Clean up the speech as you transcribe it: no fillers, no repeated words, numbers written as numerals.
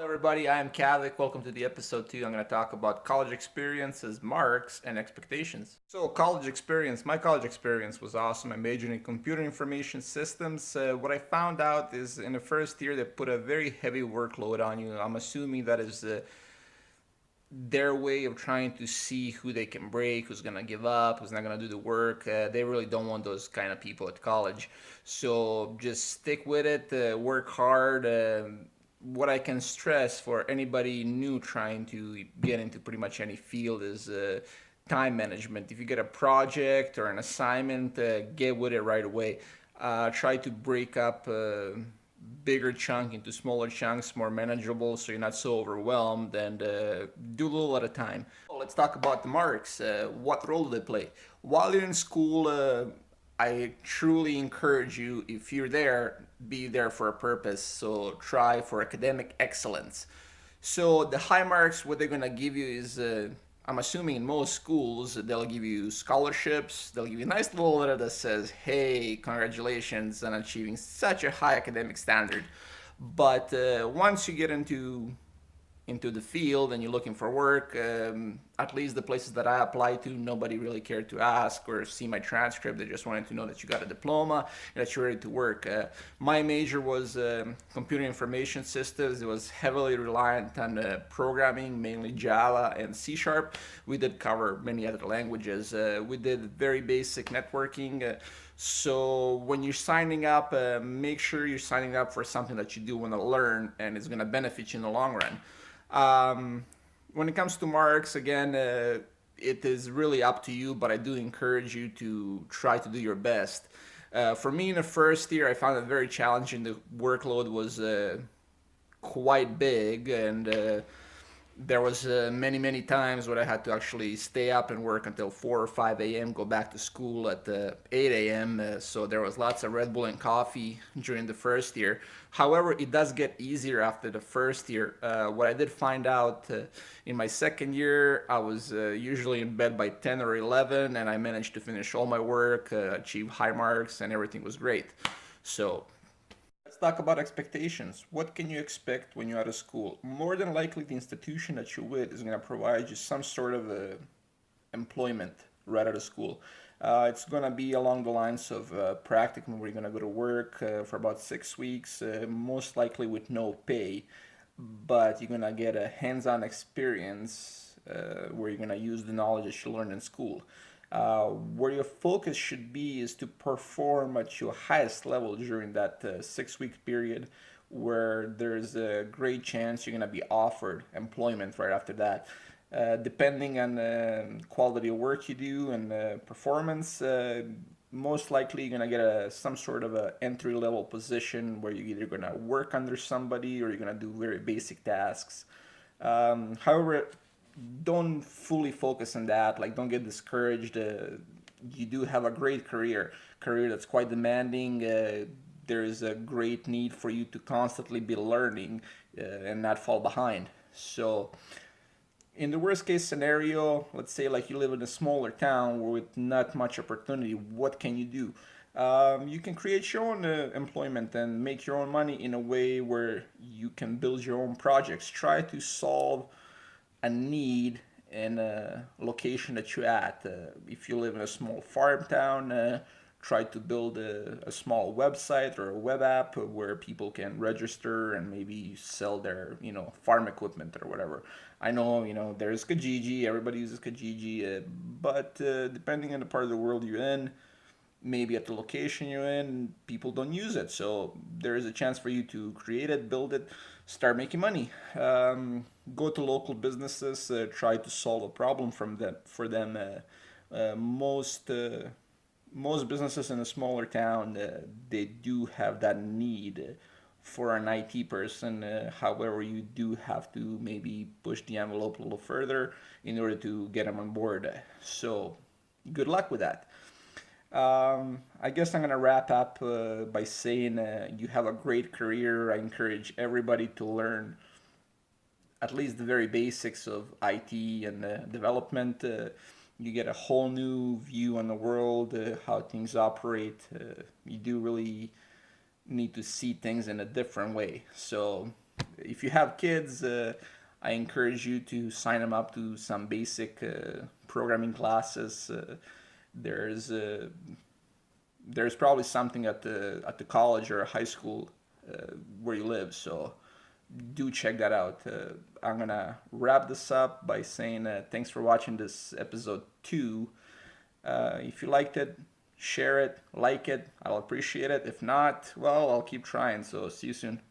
Everybody, I am Kavik. Welcome to the episode 2. I'm going to talk about college experiences, marks, and expectations. So, college experience. My college experience was awesome. I majored in computer information systems. What I found out is in the first year, they put a very heavy workload on you. I'm assuming that is their way of trying to see who they can break, who's gonna give up, who's not gonna do the work. They really don't want those kind of people at college. So just stick with it, work hard. What I can stress for anybody new trying to get into pretty much any field is time management. If you get a project or an assignment, get with it right away. Try to break up bigger chunk into smaller chunks, more manageable, so you're not so overwhelmed, and do a little at a time. Well, let's talk about the marks. What role do they play? While you're in school, I truly encourage you, if you're there, be there for a purpose. So try for academic excellence. So the high marks, what they're gonna give you is, I'm assuming in most schools they'll give you scholarships. They'll give you a nice little letter that says, "Hey, congratulations on achieving such a high academic standard." But once you get into the field and you're looking for work, at least the places that I applied to, nobody really cared to ask or see my transcript. They just wanted to know that you got a diploma and that you're ready to work. My major was computer information systems. It was heavily reliant on programming, mainly Java and C Sharp. We did cover many other languages. We did very basic networking. So when you're signing up, make sure you're signing up for something that you do want to learn and it's going to benefit you in the long run. When it comes to marks, again, it is really up to you, but I do encourage you to try to do your best. For me, in the first year, I found it very challenging. The workload was quite big, and there was many times where I had to actually stay up and work until 4 or 5 a.m., go back to school at 8 a.m. So there was lots of Red Bull and coffee during the first year. However, it does get easier after the first year. What I did find out in my second year, I was usually in bed by 10 or 11, and I managed to finish all my work, achieve high marks, and everything was great. So let's talk about expectations. What can you expect when you're out of school? More than likely, the institution that you're with is going to provide you some sort of employment right out of school. It's going to be along the lines of practicum, where you're going to go to work for about 6 weeks, most likely with no pay, but you're going to get a hands on experience where you're going to use the knowledge that you learned in school. Where your focus should be is to perform at your highest level during that 6 week period, where there's a great chance you're going to be offered employment right after that. Depending on the quality of work you do and performance, most likely you're going to get some sort of a entry level position where you're either going to work under somebody or you're going to do very basic tasks. However, don't fully focus on that. Like, don't get discouraged. You do have a great career that's quite demanding. There is a great need for you to constantly be learning and not fall behind. So in the worst case scenario, let's say like you live in a smaller town with not much opportunity, what can you do? You can create your own employment and make your own money in a way where you can build your own projects. Try to solve a need in a location that you're at. If you live in a small farm town, try to build a small website or a web app where people can register and maybe sell their farm equipment or whatever. I know there's Kijiji, everybody uses Kijiji, but depending on the part of the world you're in, maybe at the location you're in, people don't use it. So there is a chance for you to create it, build it, start making money. Go to local businesses, try to solve a problem for them. Most businesses in a smaller town, they do have that need for an IT person. However, you do have to maybe push the envelope a little further in order to get them on board. So good luck with that. I guess I'm gonna wrap up by saying you have a great career. I encourage everybody to learn at least the very basics of IT and development. You get a whole new view on the world, how things operate. You do really need to see things in a different way. So if you have kids, I encourage you to sign them up to some basic programming classes. There's there's probably something at the college or high school where you live. So do check that out. I'm gonna wrap this up by saying thanks for watching this episode 2. If you liked it, share it, like it. I'll appreciate it. If not, well, I'll keep trying. So see you soon.